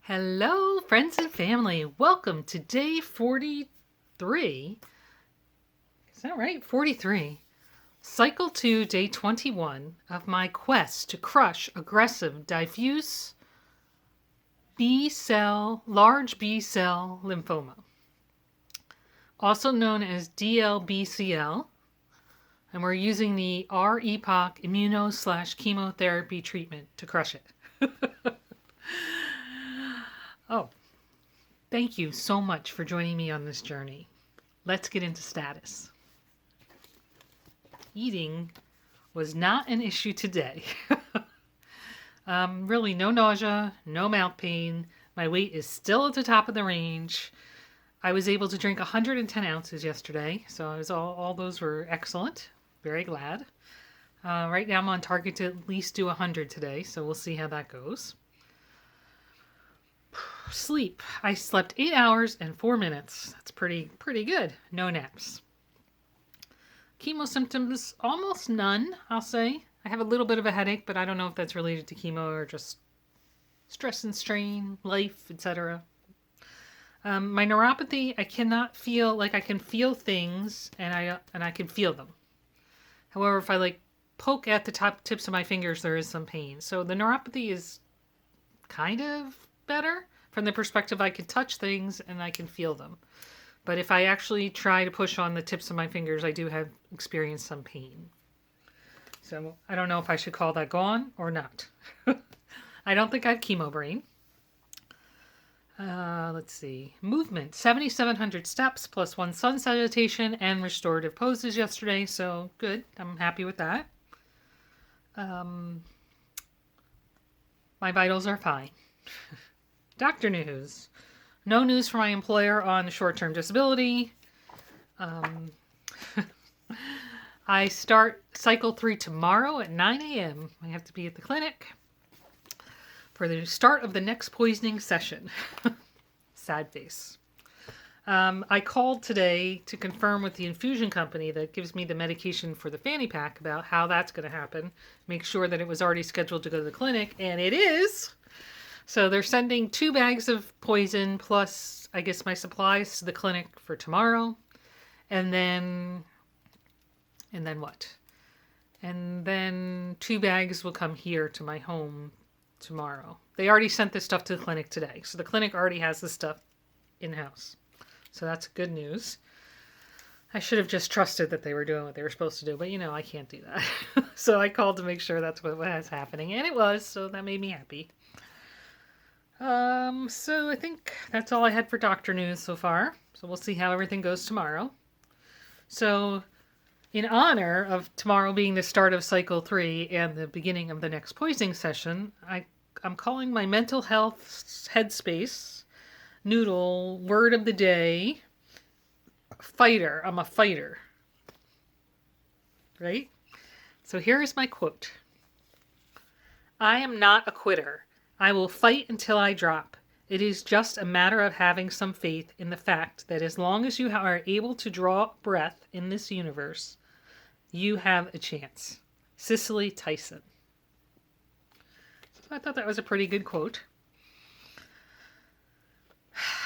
Hello, friends and family. Welcome to day 43. Is that right? 43. Cycle 2, day 21 of my quest to crush aggressive diffuse large B-cell lymphoma, also known as DLBCL, and we're using the R-EPOCH immuno/chemotherapy treatment to crush it. Oh, thank you so much for joining me on this journey. Let's get into status. Eating was not an issue today. Really no nausea, no mouth pain. My weight is still at the top of the range. I was able to drink 110 ounces yesterday, so all those were excellent. Very glad. Right now I'm on target to at least do 100 today, so we'll see how that goes. Sleep. I slept 8 hours and 4 minutes. That's pretty good. No naps. Chemo symptoms, almost none, I'll say. I have a little bit of a headache, but I don't know if that's related to chemo or just stress and strain, life, etc. My neuropathy, I cannot feel, I can feel things and I can feel them. However, if I poke at the top tips of my fingers, there is some pain. So the neuropathy is kind of better from the perspective I can touch things and I can feel them. But if I actually try to push on the tips of my fingers, I do have experienced some pain. So I don't know if I should call that gone or not. I don't think I have chemo brain. Let's see. Movement. 7,700 steps plus 1 sun salutation and restorative poses yesterday. So good. I'm happy with that. My vitals are fine. Doctor news. No news from my employer on short-term disability. I start cycle 3 tomorrow at 9 a.m. I have to be at the clinic for the start of the next poisoning session. Sad face. I called today to confirm with the infusion company that gives me the medication for the fanny pack about how that's going to happen. Make sure that it was already scheduled to go to the clinic, and it is. So they're sending 2 bags of poison plus, I guess, my supplies to the clinic for tomorrow. And then what? And then 2 bags will come here to my home tomorrow. They already sent this stuff to the clinic today. So the clinic already has this stuff in-house. So that's good news. I should have just trusted that they were doing what they were supposed to do. But, I can't do that. So I called to make sure that's what was happening. And it was. So that made me happy. So I think that's all I had for doctor news so far. So we'll see how everything goes tomorrow. So in honor of tomorrow being the start of cycle 3 and the beginning of the next poisoning session, I'm calling my mental health headspace noodle word of the day, fighter. I'm a fighter. Right? So here is my quote. I am not a quitter. I will fight until I drop. It is just a matter of having some faith in the fact that as long as you are able to draw breath in this universe, you have a chance. Cicely Tyson. So I thought that was a pretty good quote.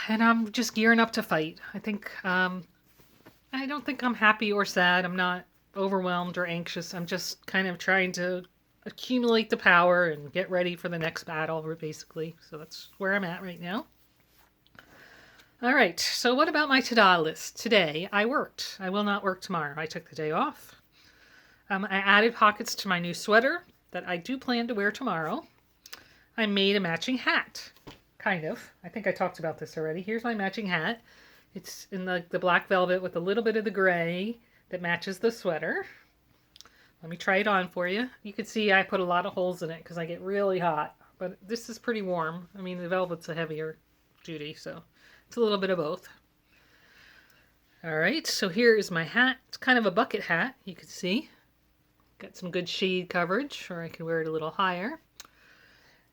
And I'm just gearing up to fight. I don't think I'm happy or sad. I'm not overwhelmed or anxious. I'm just kind of trying to accumulate the power and get ready for the next battle, basically. So that's where I'm at right now. All right, so what about my to-do list? Today, I worked. I will not work tomorrow. I took the day off. I added pockets to my new sweater that I do plan to wear tomorrow. I made a matching hat, kind of. I think I talked about this already. Here's my matching hat. It's in the black velvet with a little bit of the gray that matches the sweater. Let me try it on for you. You can see I put a lot of holes in it because I get really hot. But this is pretty warm. I mean, the velvet's a heavier duty, so it's a little bit of both. All right, so here is my hat. It's kind of a bucket hat, you can see. Got some good shade coverage, or I could wear it a little higher.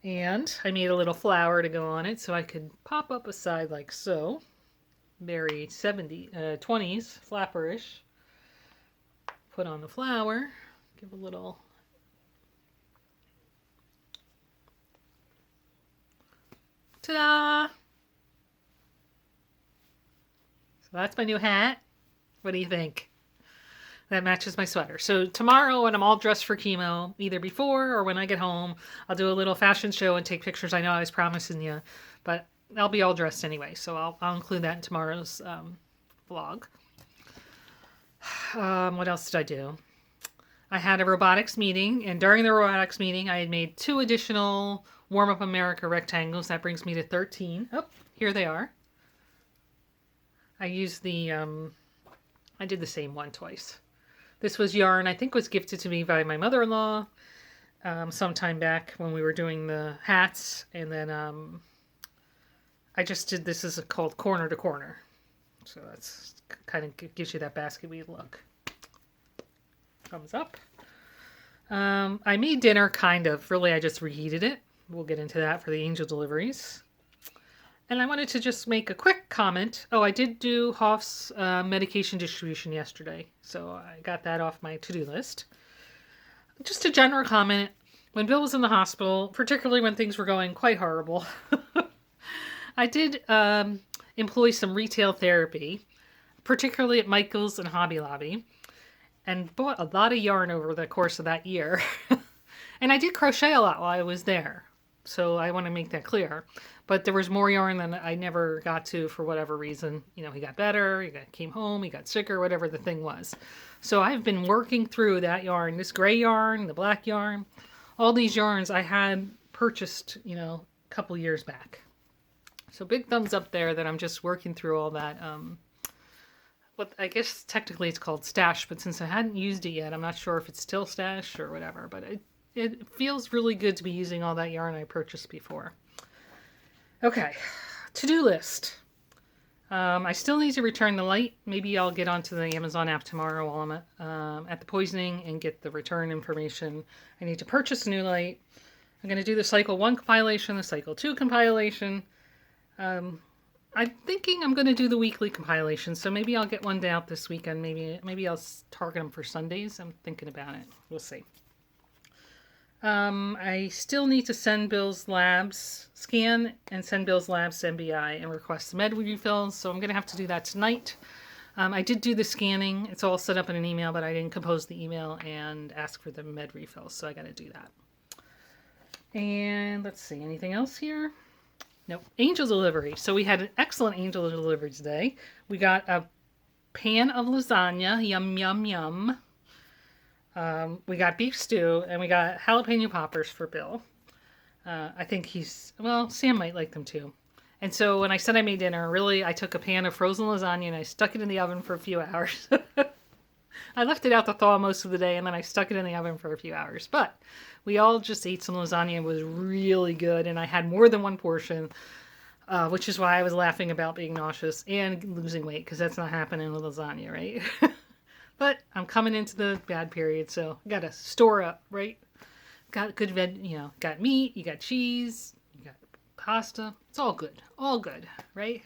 And I made a little flower to go on it so I could pop up a side like so. Very 20s, flapperish. Put on the flower. Give a little Ta-da! So that's my new hat. What do you think? That matches my sweater. So tomorrow when I'm all dressed for chemo, either before or when I get home, I'll do a little fashion show and take pictures. I know I was promising you, but I'll be all dressed anyway. So I'll include that in tomorrow's vlog. What else did I do? I had a robotics meeting, and during the robotics meeting, I had made 2 additional Warm Up America rectangles. That brings me to 13. Oh, here they are. I used the, I did the same one twice. This was yarn I think was gifted to me by my mother-in-law sometime back when we were doing the hats. And then I just did, this is called corner to corner. So that's kind of gives you that basket weave look. Thumbs up. I made dinner kind of. Really, I just reheated it. We'll get into that for the angel deliveries. And I wanted to just make a quick comment. Oh, I did do Hoff's medication distribution yesterday, so I got that off my to-do list. Just a general comment. When Bill was in the hospital, particularly when things were going quite horrible, I did employ some retail therapy, particularly at Michael's and Hobby Lobby, and bought a lot of yarn over the course of that year. And I did crochet a lot while I was there, so I want to make that clear. But there was more yarn than I never got to for whatever reason. You know, he got better, came home, he got sicker, whatever the thing was. So I've been working through that yarn, this gray yarn, the black yarn, all these yarns I had purchased, you know, a couple years back. So big thumbs up there that I'm just working through all that. What I guess technically it's called stash, but since I hadn't used it yet, I'm not sure if it's still stash or whatever. But it feels really good to be using all that yarn I purchased before. Okay, to-do list. I still need to return the light. Maybe I'll get onto the Amazon app tomorrow while I'm at the poisoning and get the return information. I need to purchase a new light. I'm going to do the cycle 1 compilation, the cycle 2 compilation. I'm thinking I'm going to do the weekly compilation, so maybe I'll get one day out this weekend. Maybe I'll target them for Sundays. I'm thinking about it. We'll see. I still need to send Bill's labs, scan and send Bill's labs to MBI and request the med refills, so I'm going to have to do that tonight. I did do the scanning. It's all set up in an email, but I didn't compose the email and ask for the med refills, so I got to do that. And let's see, anything else here? Nope. Angel delivery. So we had an excellent angel delivery today. We got a pan of lasagna. Yum, yum, yum. We got beef stew, and we got jalapeno poppers for Bill. I think Sam might like them too. And so when I said I made dinner, really, I took a pan of frozen lasagna and I stuck it in the oven for a few hours. I left it out to thaw most of the day, and then I stuck it in the oven for a few hours. But we all just ate some lasagna. It was really good, and I had more than one portion, which is why I was laughing about being nauseous and losing weight, because that's not happening with lasagna, right? But I'm coming into the bad period, so I gotta store up, right? Got good got meat, you got cheese, you got pasta. It's all good, right?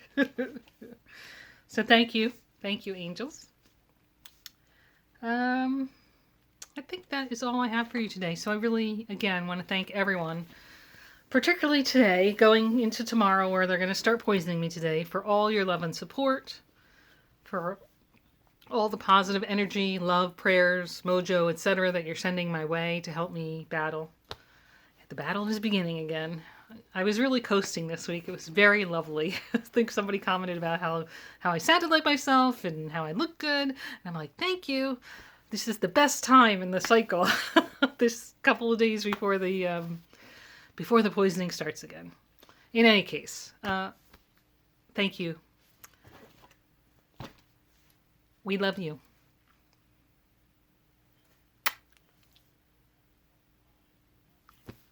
So thank you, angels. I think that is all I have for you today. So I really, again, want to thank everyone, particularly today, going into tomorrow where they're going to start poisoning me today, for all your love and support, for all the positive energy, love, prayers, mojo, etc. that you're sending my way to help me battle. The battle is beginning again. I was really coasting this week. It was very lovely. I think somebody commented about how I sounded like myself and how I looked good. And I'm like, thank you. This is the best time in the cycle. This couple of days before the poisoning starts again. In any case, thank you. We love you.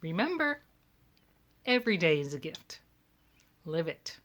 Remember, every day is a gift. Live it.